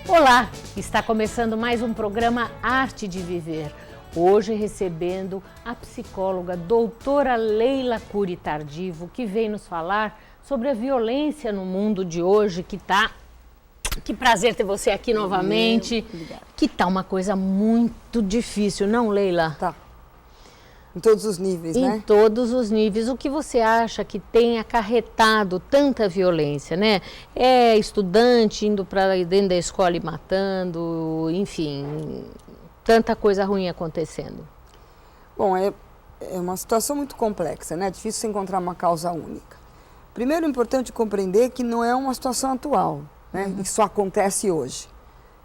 Olá, está começando mais um programa Arte de Viver. Hoje recebendo a psicóloga doutora Leila Cury Tardivo, que vem nos falar sobre a violência no mundo de hoje, Que prazer ter você aqui novamente. Obrigada. Que tá uma coisa muito difícil, não, Leila? Tá. Em todos os níveis, né? Em todos os níveis. O que você acha que tem acarretado tanta violência, né? É estudante indo para dentro da escola e matando, enfim, tanta coisa ruim acontecendo. Bom, é uma situação muito complexa, né? É difícil encontrar uma causa única. Primeiro, é importante compreender que não é uma situação atual, né? Isso só acontece hoje.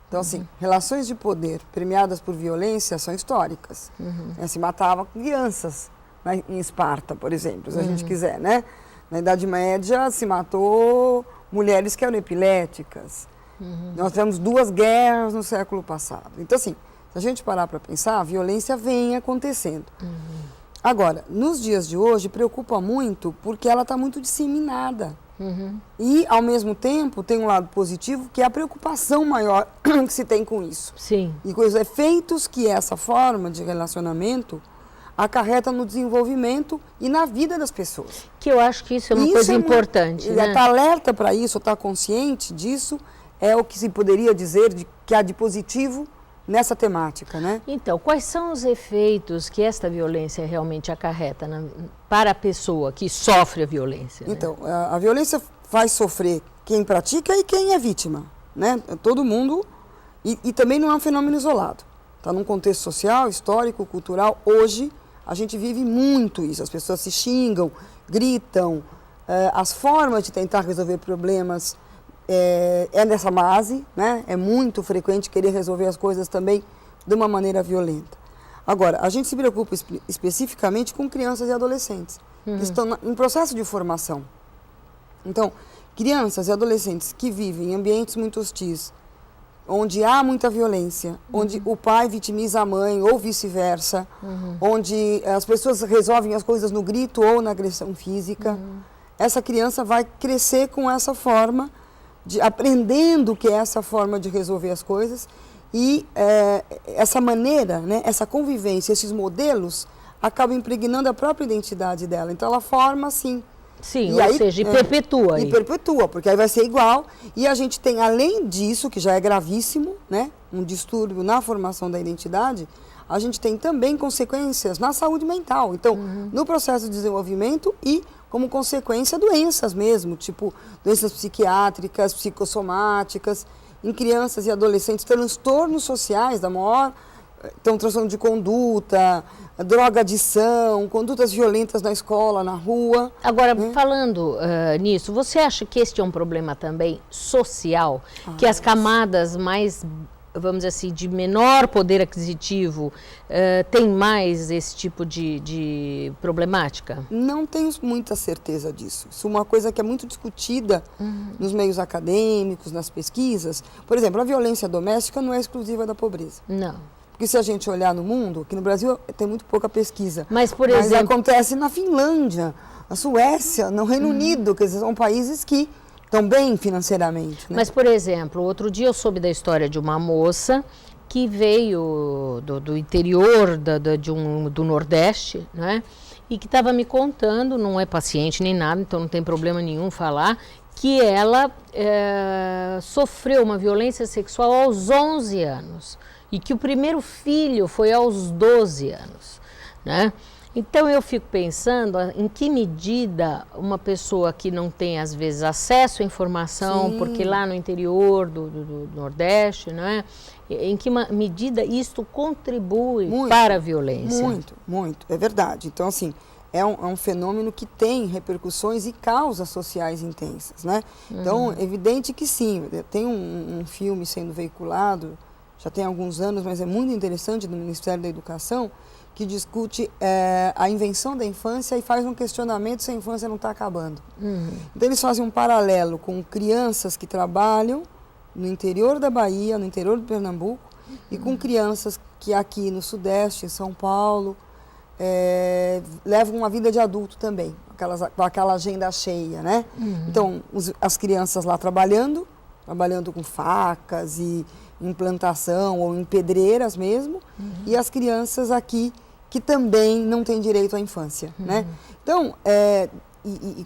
Então, assim, relações de poder premiadas por violência são históricas. Se matava crianças, né, em Esparta, por exemplo, se a gente quiser, né? Na Idade Média se matou mulheres que eram epiléticas. Nós tivemos 2 guerras no século passado. Então, assim, se a gente parar para pensar, a violência vem acontecendo. Agora, nos dias de hoje, preocupa muito porque ela está muito disseminada. E, ao mesmo tempo, tem um lado positivo, que é a preocupação maior que se tem com isso. Sim. E com os efeitos que essa forma de relacionamento acarreta no desenvolvimento e na vida das pessoas. Que eu acho que isso é uma coisa importante, né? Estar alerta para isso, estar consciente disso, é o que se poderia dizer que há de positivo nessa temática, né? Então, quais são os efeitos que esta violência realmente acarreta para a pessoa que sofre a violência? Né? Então, a violência faz sofrer quem pratica e quem é vítima, né? Todo mundo, e também não é um fenômeno isolado. Está num contexto social, histórico, cultural. Hoje, a gente vive muito isso. As pessoas se xingam, gritam. As formas de tentar resolver problemas é nessa base, né? É muito frequente querer resolver as coisas também de uma maneira violenta. Agora, a gente se preocupa especificamente com crianças e adolescentes que estão em processo de formação. Então, crianças e adolescentes que vivem em ambientes muito hostis, onde há muita violência, onde o pai vitimiza a mãe ou vice-versa, onde as pessoas resolvem as coisas no grito ou na agressão física, essa criança vai crescer com essa forma aprendendo que é essa forma de resolver as coisas e essa maneira, né, essa convivência, esses modelos acabam impregnando a própria identidade dela. Então ela forma assim. Sim, ou seja, perpetua. E perpetua, porque aí vai ser igual. E a gente tem, além disso, que já é gravíssimo, né, um distúrbio na formação da identidade, a gente tem também consequências na saúde mental. Então, no processo de desenvolvimento e como consequência doenças mesmo, tipo doenças psiquiátricas, psicossomáticas, em crianças e adolescentes, transtornos sociais da maior, então transtorno de conduta, drogadição, condutas violentas na escola, na rua. Agora, falando nisso, você acha que este é um problema também social? Que as camadas mais, vamos dizer assim, de menor poder aquisitivo tem mais esse tipo de problemática? Não tenho muita certeza disso. Isso é uma coisa que é muito discutida nos meios acadêmicos, nas pesquisas. Por exemplo, a violência doméstica não é exclusiva da pobreza. Não. Porque se a gente olhar no mundo, aqui no Brasil tem muito pouca pesquisa. Mas, por exemplo, acontece na Finlândia, na Suécia, no Reino Unido, que são países que estão bem financeiramente. Né? Mas, por exemplo, outro dia eu soube da história de uma moça que veio do interior do Nordeste, né? E que estava me contando, não é paciente nem nada, então não tem problema nenhum falar, que ela sofreu uma violência sexual aos 11 anos e que o primeiro filho foi aos 12 anos, né? Então, eu fico pensando em que medida uma pessoa que não tem, às vezes, acesso à informação, porque lá no interior do Nordeste, né, em que medida isto contribui para a violência? Muito, muito, é verdade. Então, assim, é um fenômeno que tem repercussões e causas sociais intensas, né? Então, é evidente que sim, tem um filme sendo veiculado, já tem alguns anos, mas é muito interessante, do Ministério da Educação, que discute a invenção da infância e faz um questionamento se a infância não está acabando. Então, eles fazem um paralelo com crianças que trabalham no interior da Bahia, no interior de Pernambuco, e com crianças que aqui no Sudeste, em São Paulo, levam uma vida de adulto também, com aquela agenda cheia, né? Então, as crianças lá trabalhando, trabalhando com facas e em plantação ou em pedreiras mesmo, e as crianças aqui que também não têm direito à infância, né? Então,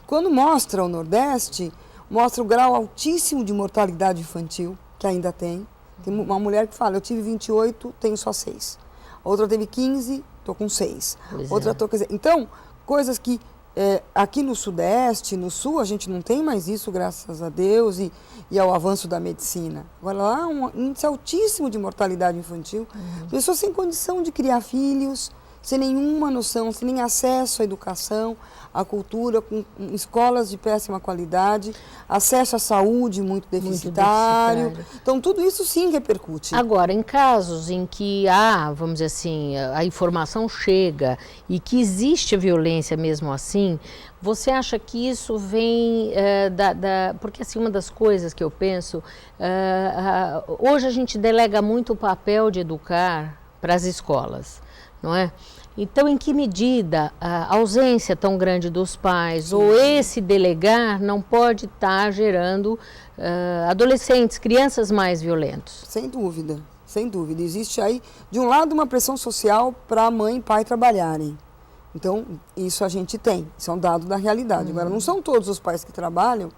quando mostra o Nordeste, mostra o grau altíssimo de mortalidade infantil, que ainda tem. Tem uma mulher que fala, eu tive 28, tenho só 6. Outra teve 15, estou com 6. Outra tô, quer dizer, então, coisas que aqui no Sudeste, no Sul, a gente não tem mais isso, graças a Deus, e ao avanço da medicina. Agora lá, um índice altíssimo de mortalidade infantil. Pessoas sem condição de criar filhos, sem nenhuma noção, sem nem acesso à educação, à cultura, com escolas de péssima qualidade, acesso à saúde muito deficitário. Então, tudo isso sim repercute. Agora, em casos em que vamos dizer assim, a informação chega e que existe violência mesmo assim, você acha que isso vem porque assim, uma das coisas que eu penso, hoje a gente delega muito o papel de educar para as escolas, não é? Então, em que medida a ausência tão grande dos pais ou esse delegar não pode estar gerando adolescentes, crianças mais violentos? Sem dúvida, sem dúvida. Existe aí, de um lado, uma pressão social para mãe e pai trabalharem. Então, isso a gente tem, isso é um dado da realidade. Agora, não são todos os pais que trabalham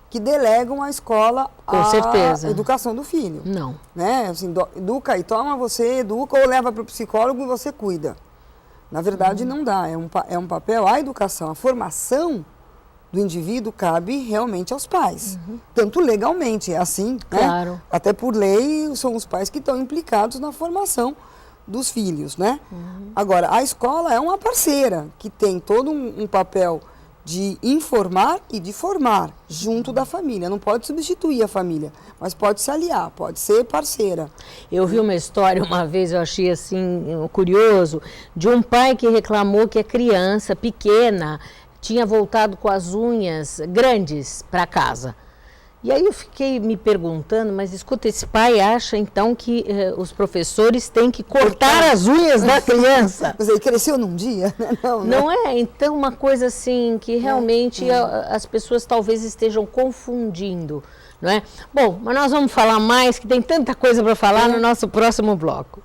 que delegam à escola a educação do filho. Não. Né? Assim, educa e toma, você educa ou leva para o psicólogo e você cuida. Na verdade, não dá. É um papel, a educação, a formação do indivíduo cabe realmente aos pais. Tanto legalmente, é assim, claro, né? Até por lei, são os pais que estão implicados na formação dos filhos, né? Agora, a escola é uma parceira que tem todo um papel de informar e de formar junto da família. Não pode substituir a família, mas pode se aliar, pode ser parceira. Eu vi uma história uma vez, eu achei assim curioso, de um pai que reclamou que a criança pequena tinha voltado com as unhas grandes para casa. E aí eu fiquei me perguntando, mas escuta, esse pai acha então que os professores têm que cortar as unhas da criança? Mas ele cresceu num dia, né? Não é? Então uma coisa assim que realmente as pessoas talvez estejam confundindo, não é? Bom, mas nós vamos falar mais, que tem tanta coisa para falar no nosso próximo bloco.